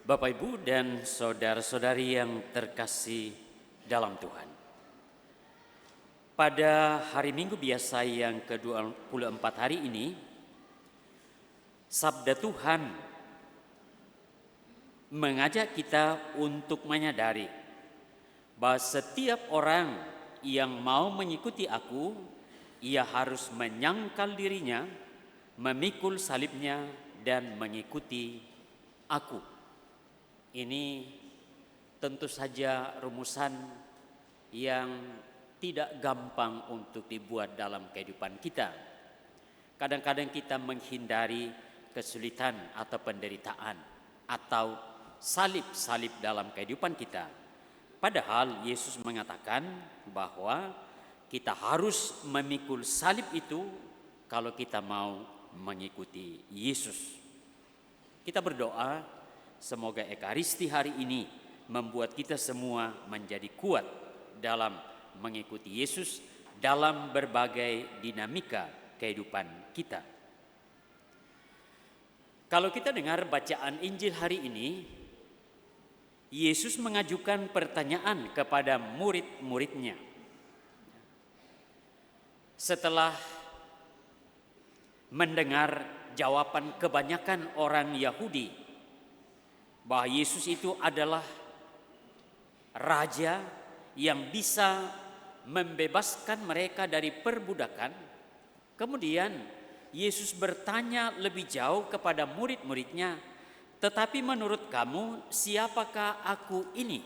Bapak, Ibu, dan saudara-saudari yang terkasih dalam Tuhan. Pada hari Minggu biasa yang ke-24 hari ini, Sabda Tuhan mengajak kita untuk menyadari bahwa setiap orang yang mau mengikuti aku, ia harus menyangkal dirinya, memikul salibnya, dan mengikuti aku. Ini tentu saja rumusan yang tidak gampang untuk dibuat dalam kehidupan kita. Kadang-kadang kita menghindari kesulitan atau penderitaan atau salib-salib dalam kehidupan kita. Padahal Yesus mengatakan bahwa kita harus memikul salib itu kalau kita mau mengikuti Yesus. Kita berdoa, semoga Ekaristi hari ini membuat kita semua menjadi kuat dalam mengikuti Yesus dalam berbagai dinamika kehidupan kita. Kalau kita dengar bacaan Injil hari ini, Yesus mengajukan pertanyaan kepada murid-muridnya. Setelah mendengar jawaban kebanyakan orang Yahudi bahwa Yesus itu adalah raja yang bisa membebaskan mereka dari perbudakan. Kemudian Yesus bertanya lebih jauh kepada murid-muridnya, tetapi menurut kamu siapakah aku ini?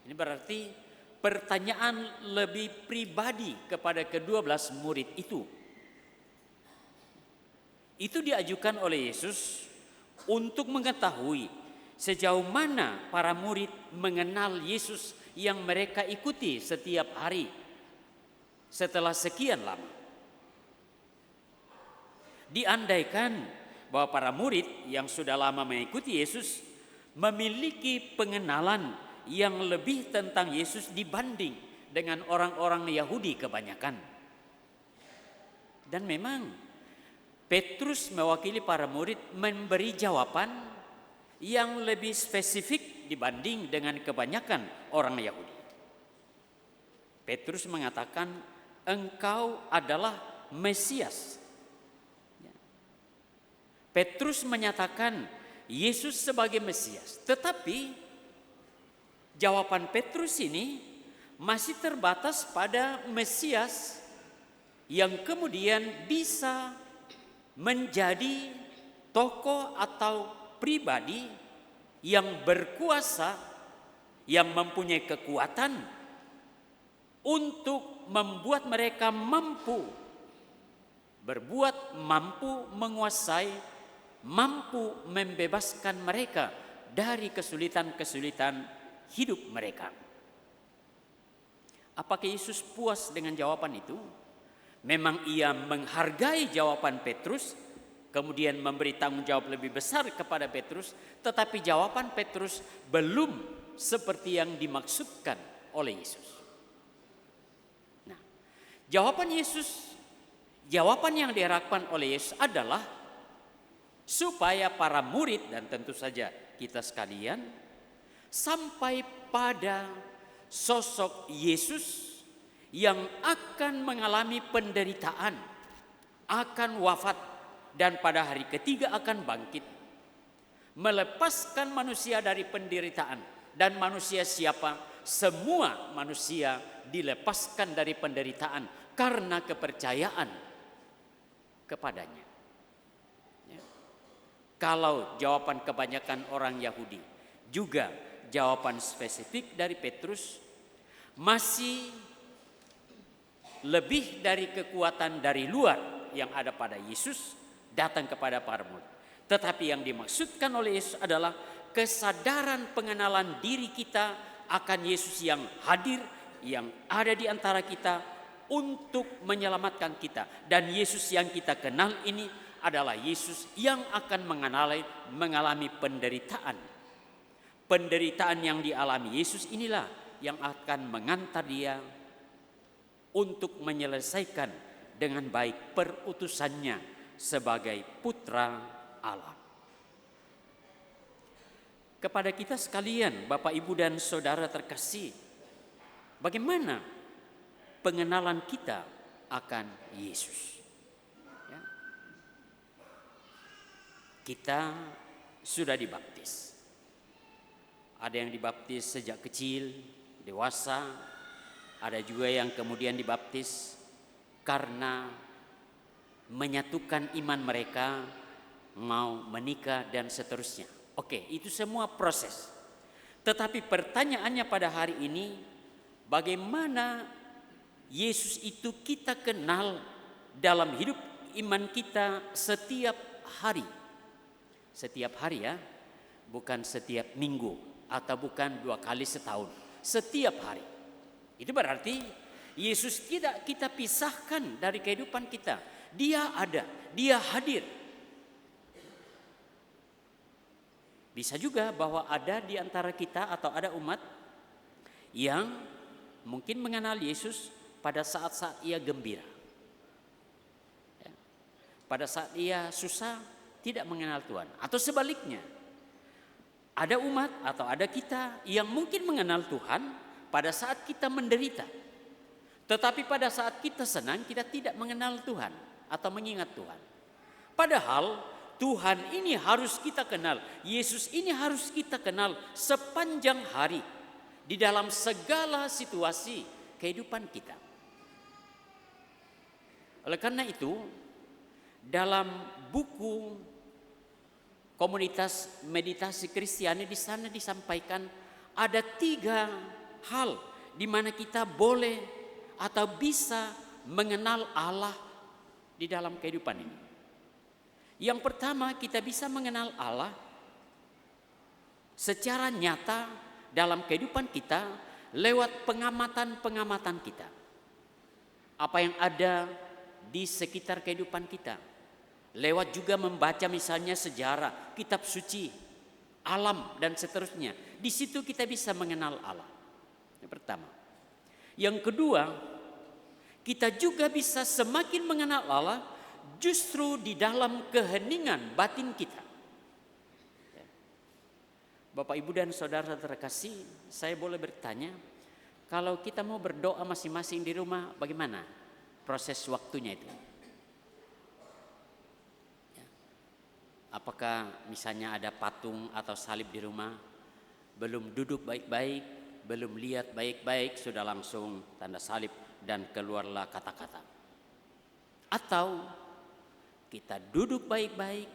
Ini berarti pertanyaan lebih pribadi kepada ke-12 murid itu. Itu diajukan oleh Yesus untuk mengetahui sejauh mana para murid mengenal Yesus yang mereka ikuti setiap hari setelah sekian lama. Diandaikan bahwa para murid yang sudah lama mengikuti Yesus memiliki pengenalan yang lebih tentang Yesus dibanding dengan orang-orang Yahudi kebanyakan. Dan memang Petrus mewakili para murid memberi jawaban yang lebih spesifik dibanding dengan kebanyakan orang Yahudi. Petrus mengatakan, engkau adalah Mesias. Petrus menyatakan Yesus sebagai Mesias. Tetapi jawaban Petrus ini masih terbatas pada Mesias yang kemudian bisa menjadi tokoh atau pribadi yang berkuasa, yang mempunyai kekuatan untuk membuat mereka mampu berbuat, mampu menguasai, mampu membebaskan mereka dari kesulitan-kesulitan hidup mereka. Apakah Yesus puas dengan jawaban itu? Memang ia menghargai jawaban Petrus, kemudian memberi tanggung jawab lebih besar kepada Petrus, tetapi jawaban Petrus belum seperti yang dimaksudkan oleh Yesus. Nah, jawaban yang diharapkan oleh Yesus adalah supaya para murid dan tentu saja kita sekalian sampai pada sosok Yesus yang akan mengalami penderitaan, akan wafat, dan pada hari ketiga akan bangkit, melepaskan manusia dari penderitaan. Dan manusia siapa? Semua manusia dilepaskan dari penderitaan karena kepercayaan kepadanya. Ya. Kalau jawaban kebanyakan orang Yahudi, juga jawaban spesifik dari Petrus, masih lebih dari kekuatan dari luar yang ada pada Yesus datang kepada para murid. Tetapi yang dimaksudkan oleh Yesus adalah kesadaran pengenalan diri kita akan Yesus yang hadir, yang ada di antara kita untuk menyelamatkan kita. Dan Yesus yang kita kenal ini adalah Yesus yang akan mengalami penderitaan. Penderitaan yang dialami Yesus inilah yang akan mengantar dia untuk menyelesaikan dengan baik perutusannya sebagai putra Allah. kepada kita sekalian, Bapak, Ibu, dan Saudara terkasih, bagaimana pengenalan kita akan Yesus. Ya. Kita sudah dibaptis. Ada yang dibaptis sejak kecil, dewasa. Ada juga yang kemudian dibaptis karena menyatukan iman mereka, mau menikah dan seterusnya. Oke, itu semua proses. Tetapi pertanyaannya pada hari ini, bagaimana Yesus itu kita kenal dalam hidup iman kita setiap hari. Setiap hari ya, bukan setiap minggu atau bukan 2 kali setahun. Setiap hari. Itu berarti Yesus tidak kita pisahkan dari kehidupan kita. Dia ada, dia hadir. Bisa juga bahwa ada di antara kita atau ada umat yang mungkin mengenal Yesus pada saat-saat ia gembira. Ya. Pada saat ia susah tidak mengenal Tuhan. Atau sebaliknya, ada umat atau ada kita yang mungkin mengenal Tuhan pada saat kita menderita. Tetapi pada saat kita senang kita tidak mengenal Tuhan atau mengingat Tuhan. Padahal Tuhan ini harus kita kenal. Yesus ini harus kita kenal sepanjang hari. Di dalam segala situasi kehidupan kita. Oleh karena itu, dalam buku Komunitas Meditasi Kristiani di sana disampaikan ada 3 hal di mana kita boleh atau bisa mengenal Allah di dalam kehidupan ini. Yang pertama, kita bisa mengenal Allah secara nyata dalam kehidupan kita lewat pengamatan-pengamatan kita. Apa yang ada di sekitar kehidupan kita. Lewat juga membaca misalnya sejarah, kitab suci, alam dan seterusnya. Di situ kita bisa mengenal Allah. Yang pertama. Yang kedua, kita juga bisa semakin mengenal Allah justru di dalam keheningan batin kita. Bapak, Ibu, dan Saudara terkasih, saya boleh bertanya, kalau kita mau berdoa masing-masing di rumah, bagaimana proses waktunya itu? Apakah misalnya ada patung atau salib di rumah, belum duduk baik-baik, belum lihat baik-baik, sudah langsung tanda salib dan keluarlah kata-kata? Atau kita duduk baik-baik,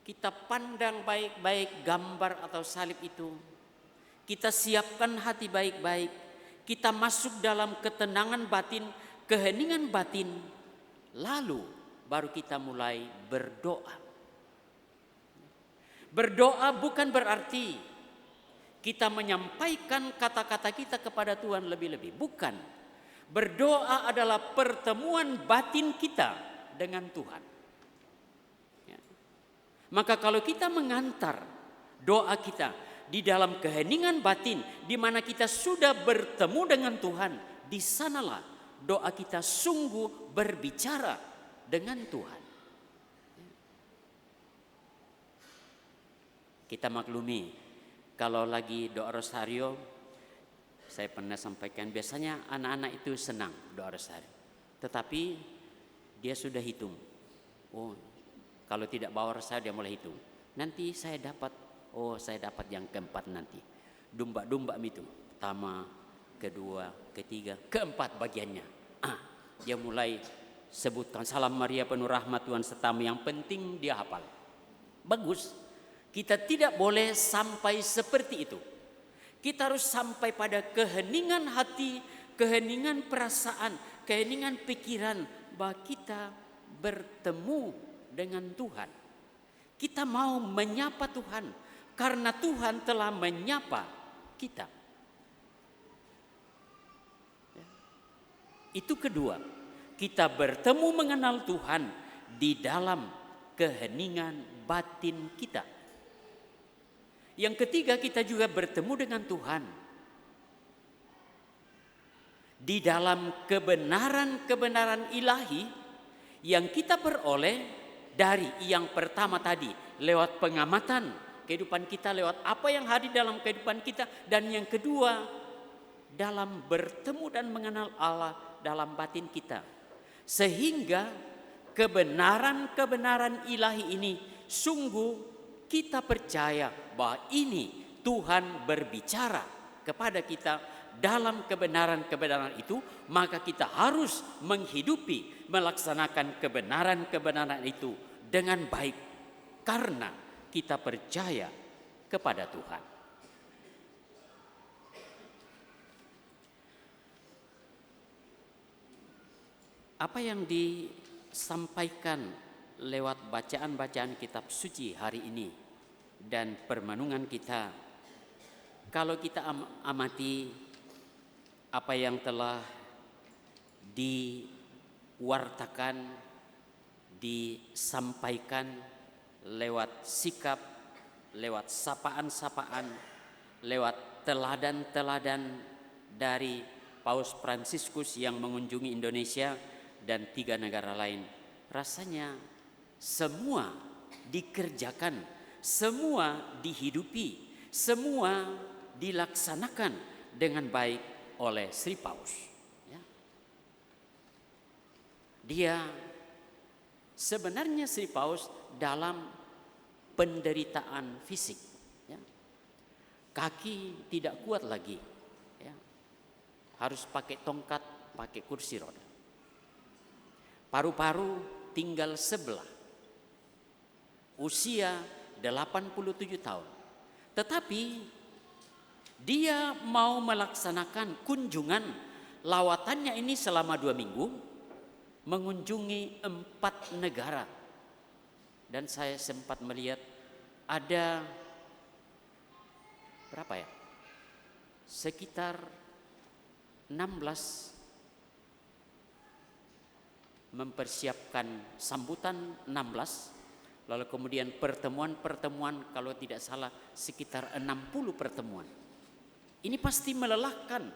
kita pandang baik-baik gambar atau salib itu, kita siapkan hati baik-baik, kita masuk dalam ketenangan batin, keheningan batin, lalu baru kita mulai berdoa. Berdoa bukan berarti kita menyampaikan kata-kata kita kepada Tuhan lebih-lebih, bukan. Berdoa adalah pertemuan batin kita dengan Tuhan. Ya. Maka kalau kita mengantar doa kita di dalam keheningan batin, di mana kita sudah bertemu dengan Tuhan, di sanalah doa kita sungguh berbicara dengan Tuhan. Kita maklumi, kalau lagi doa rosario, saya pernah sampaikan, biasanya anak-anak itu senang doa rosario. Tetapi dia sudah hitung. Oh, kalau tidak bawa rosario dia mulai hitung. Nanti saya dapat, saya dapat yang keempat nanti. Dumba-dumba itu. Pertama, kedua, ketiga, keempat bagiannya. Dia mulai sebutkan, Salam Maria penuh rahmat Tuhan sertamu, yang penting dia hafal. Bagus. Kita tidak boleh sampai seperti itu. Kita harus sampai pada keheningan hati, keheningan perasaan, keheningan pikiran, bahwa kita bertemu dengan Tuhan. Kita mau menyapa Tuhan karena Tuhan telah menyapa kita. Itu kedua, kita bertemu mengenal Tuhan di dalam keheningan batin kita. Yang ketiga, kita juga bertemu dengan Tuhan di dalam kebenaran-kebenaran ilahi yang kita peroleh dari yang pertama tadi lewat pengamatan, kehidupan kita, lewat apa yang hadir dalam kehidupan kita. Dan yang kedua, dalam bertemu dan mengenal Allah dalam batin kita. Sehingga kebenaran-kebenaran ilahi ini sungguh kita percaya bahwa ini Tuhan berbicara kepada kita dalam kebenaran-kebenaran itu, maka kita harus menghidupi, melaksanakan kebenaran-kebenaran itu dengan baik karena kita percaya kepada Tuhan. Apa yang disampaikan lewat bacaan-bacaan kitab suci hari ini dan permenungan kita, kalau kita amati apa yang telah diwartakan, disampaikan lewat sikap, lewat sapaan-sapaan, lewat teladan-teladan dari Paus Fransiskus yang mengunjungi Indonesia dan 3 negara lain, rasanya semua dikerjakan, semua dihidupi, semua dilaksanakan dengan baik oleh Sri Paus. Ya. Dia sebenarnya Sri Paus dalam penderitaan fisik, ya. Kaki tidak kuat lagi, ya. Harus pakai tongkat, pakai kursi roda. Paru-paru tinggal sebelah. Usia 87 tahun. Tetapi dia mau melaksanakan kunjungan lawatannya ini selama 2 minggu, mengunjungi 4 negara. Dan saya sempat melihat ada berapa ya? Sekitar 16 mempersiapkan sambutan 16, lalu kemudian pertemuan-pertemuan, kalau tidak salah sekitar 60 pertemuan. Ini pasti melelahkan,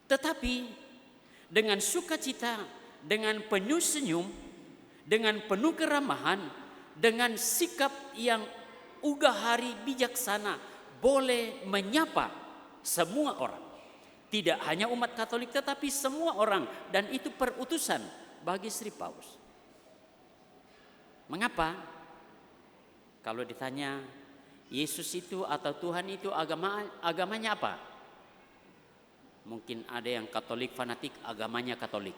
tetapi dengan sukacita, dengan penuh senyum, dengan penuh keramahan, dengan sikap yang ugahari bijaksana, boleh menyapa semua orang. Tidak hanya umat Katolik tetapi semua orang, dan itu perutusan bagi Sri Paus. Mengapa? Kalau ditanya Yesus itu atau Tuhan itu agamanya apa? Mungkin ada yang Katolik fanatik, agamanya Katolik.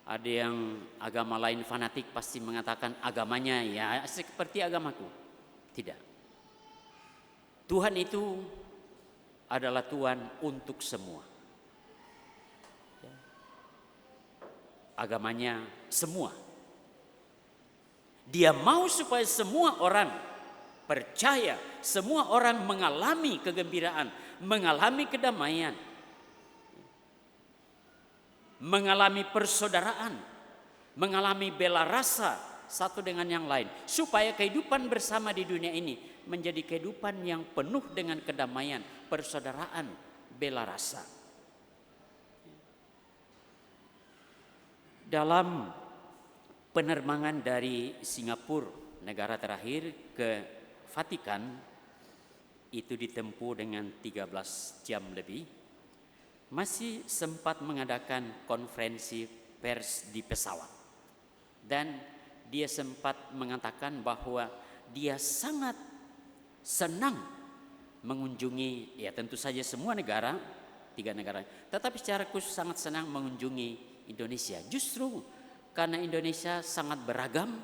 Ada yang agama lain fanatik pasti mengatakan agamanya ya seperti agamaku. Tidak. Tuhan itu adalah Tuhan untuk semua. Agamanya semua. Dia mau supaya semua orang percaya, semua orang mengalami kegembiraan, mengalami kedamaian, mengalami persaudaraan, mengalami bela rasa satu dengan yang lain, supaya kehidupan bersama di dunia ini menjadi kehidupan yang penuh dengan kedamaian, persaudaraan, bela rasa. Dalam penerbangan dari Singapura, negara terakhir, ke Vatikan, itu ditempuh dengan 13 jam lebih, masih sempat mengadakan konferensi pers di pesawat. Dan dia sempat mengatakan bahwa dia sangat senang mengunjungi, ya tentu saja semua negara, 3 negara, tetapi secara khusus sangat senang mengunjungi Indonesia. Justru karena Indonesia sangat beragam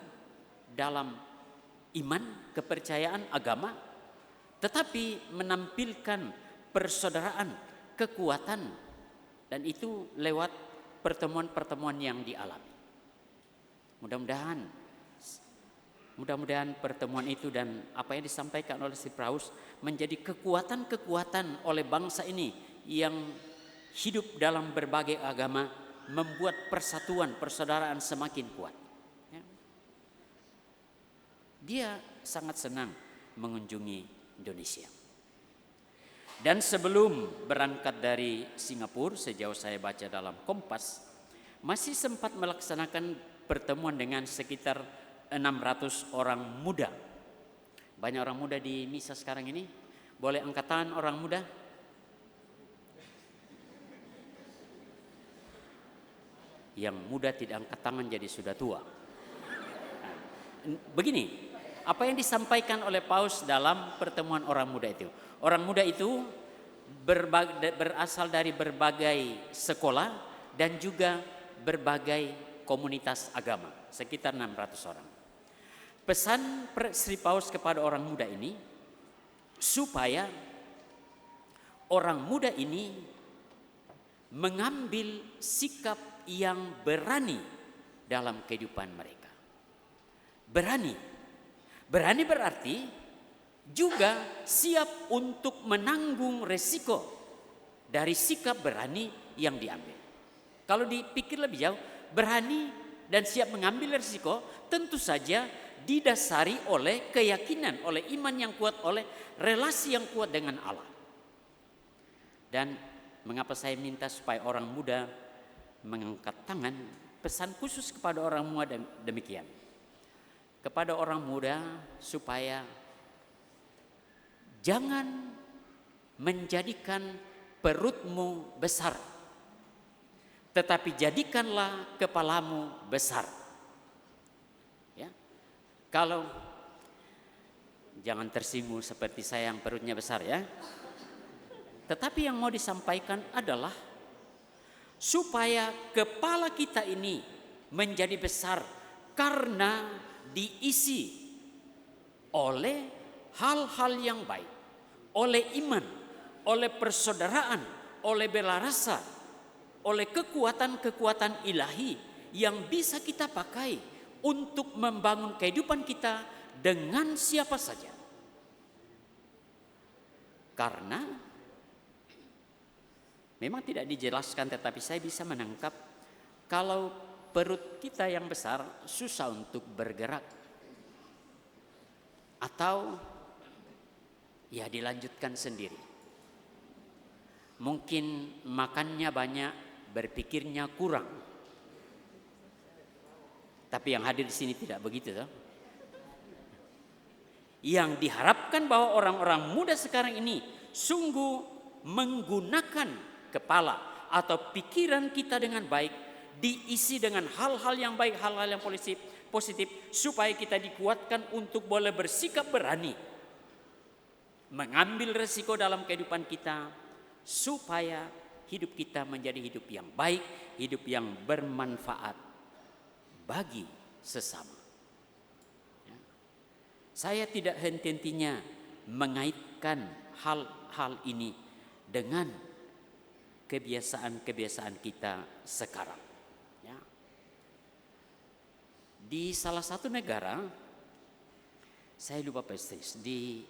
dalam iman, kepercayaan, agama, tetapi menampilkan persaudaraan, kekuatan, dan itu lewat pertemuan-pertemuan yang dialami. Mudah-mudahan pertemuan itu dan apa yang disampaikan oleh Sri Paus menjadi kekuatan-kekuatan oleh bangsa ini yang hidup dalam berbagai agama, membuat persatuan, persaudaraan semakin kuat. Dia sangat senang mengunjungi Indonesia. Dan sebelum berangkat dari Singapura, sejauh saya baca dalam Kompas, masih sempat melaksanakan pertemuan dengan sekitar 600 orang muda Banyak orang muda di misa sekarang ini. Boleh angkat tangan orang muda? Yang muda tidak angkat tangan jadi sudah tua. Begini, apa yang disampaikan oleh Paus dalam pertemuan orang muda itu? Orang muda itu berasal dari berbagai sekolah dan juga berbagai komunitas agama, sekitar 600 orang. Pesan Sri Paus kepada orang muda ini, supaya orang muda ini mengambil sikap yang berani dalam kehidupan mereka. Berani berarti juga siap untuk menanggung resiko dari sikap berani yang diambil. Kalau dipikir lebih jauh, berani dan siap mengambil resiko tentu saja didasari oleh keyakinan, oleh iman yang kuat, oleh relasi yang kuat dengan Allah. Dan mengapa saya minta supaya orang muda mengangkat tangan, pesan khusus kepada orang muda demikian. Kepada orang muda supaya jangan menjadikan perutmu besar, tetapi jadikanlah kepalamu besar. Ya. Kalau jangan tersinggung seperti saya yang perutnya besar ya. Tetapi yang mau disampaikan adalah supaya kepala kita ini menjadi besar karena diisi oleh hal-hal yang baik, oleh iman, oleh persaudaraan, oleh bela rasa, oleh kekuatan-kekuatan ilahi yang bisa kita pakai untuk membangun kehidupan kita dengan siapa saja. Karena memang tidak dijelaskan, tetapi saya bisa menangkap kalau perut kita yang besar susah untuk bergerak. Atau ya dilanjutkan sendiri. Mungkin makannya banyak, berpikirnya kurang. Tapi yang hadir di sini tidak begitu toh. Yang diharapkan bahwa orang-orang muda sekarang ini sungguh menggunakan kepala atau pikiran kita dengan baik, diisi dengan hal-hal yang baik, hal-hal yang positif, supaya kita dikuatkan untuk boleh bersikap berani, mengambil resiko dalam kehidupan kita, supaya hidup kita menjadi hidup yang baik, hidup yang bermanfaat bagi sesama. Ya. Saya tidak henti-hentinya mengaitkan hal-hal ini dengan kebiasaan-kebiasaan kita sekarang. Ya. Di salah satu negara, saya lupa persis, di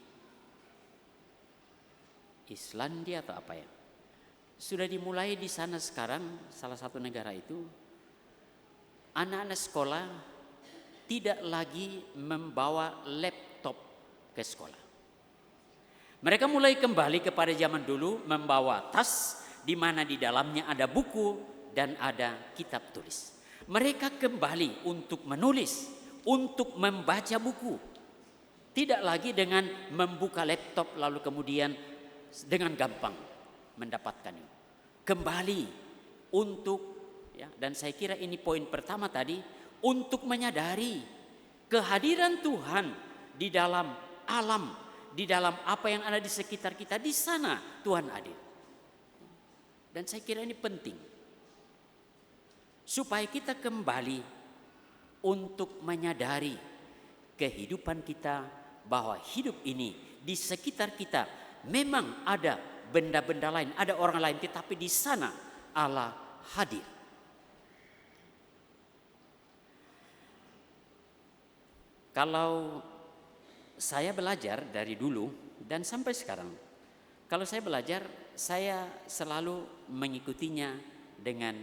Islandia atau apa ya, sudah dimulai di sana sekarang, salah satu negara itu, anak-anak sekolah tidak lagi membawa laptop ke sekolah. Mereka mulai kembali kepada zaman dulu, membawa tas di mana di dalamnya ada buku dan ada kitab tulis. Mereka kembali untuk menulis, untuk membaca buku. Tidak lagi dengan membuka laptop lalu kemudian dengan gampang mendapatkannya. Kembali untuk, ya, dan saya kira ini poin pertama tadi, untuk menyadari kehadiran Tuhan di dalam alam, di dalam apa yang ada di sekitar kita, di sana Tuhan hadir. Dan saya kira ini penting supaya kita kembali untuk menyadari kehidupan kita, bahwa hidup ini di sekitar kita memang ada benda-benda lain, ada orang lain, tetapi di sana Allah hadir. Kalau saya belajar dari dulu dan sampai sekarang, kalau saya belajar, saya selalu mengikutinya dengan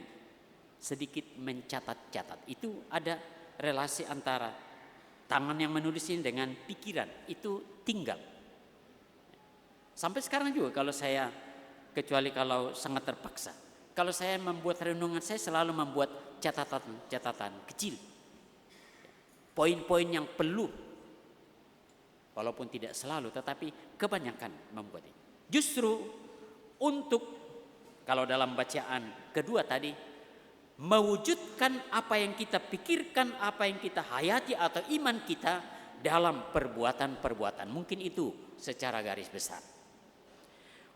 sedikit mencatat-catat. Itu ada relasi antara tangan yang menulis ini dengan pikiran, itu tinggal. Sampai sekarang juga kalau saya, kecuali kalau sangat terpaksa, kalau saya membuat renungan, saya selalu membuat catatan kecil, poin-poin yang perlu Walaupun tidak selalu, tetapi kebanyakan membuat itu. Justru untuk, kalau dalam bacaan kedua tadi, mewujudkan apa yang kita pikirkan, apa yang kita hayati atau iman kita dalam perbuatan-perbuatan. Mungkin itu secara garis besar.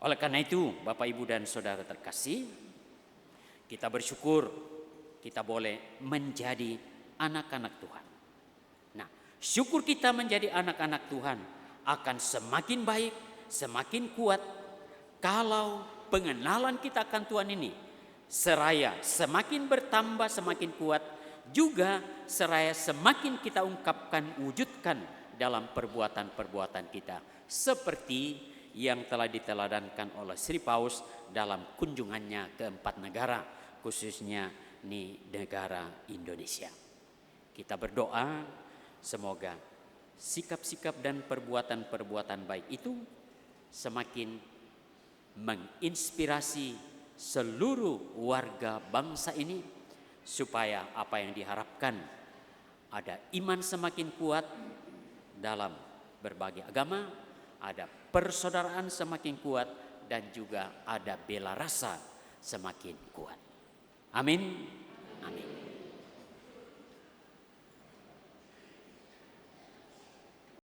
Oleh karena itu, Bapak, Ibu, dan Saudara terkasih, kita bersyukur kita boleh menjadi anak-anak Tuhan. Nah, syukur kita menjadi anak-anak Tuhan akan semakin baik, semakin kuat kalau pengenalan kita akan Tuhan ini seraya semakin bertambah, semakin kuat, juga seraya semakin kita ungkapkan, wujudkan dalam perbuatan-perbuatan kita, seperti yang telah diteladankan oleh Sri Paus dalam kunjungannya ke 4 negara, khususnya di negara Indonesia. Kita berdoa semoga sikap-sikap dan perbuatan-perbuatan baik itu semakin menginspirasi seluruh warga bangsa ini, supaya apa yang diharapkan, ada iman semakin kuat dalam berbagai agama, ada persaudaraan semakin kuat, dan juga ada bela rasa semakin kuat. Amin. Amin.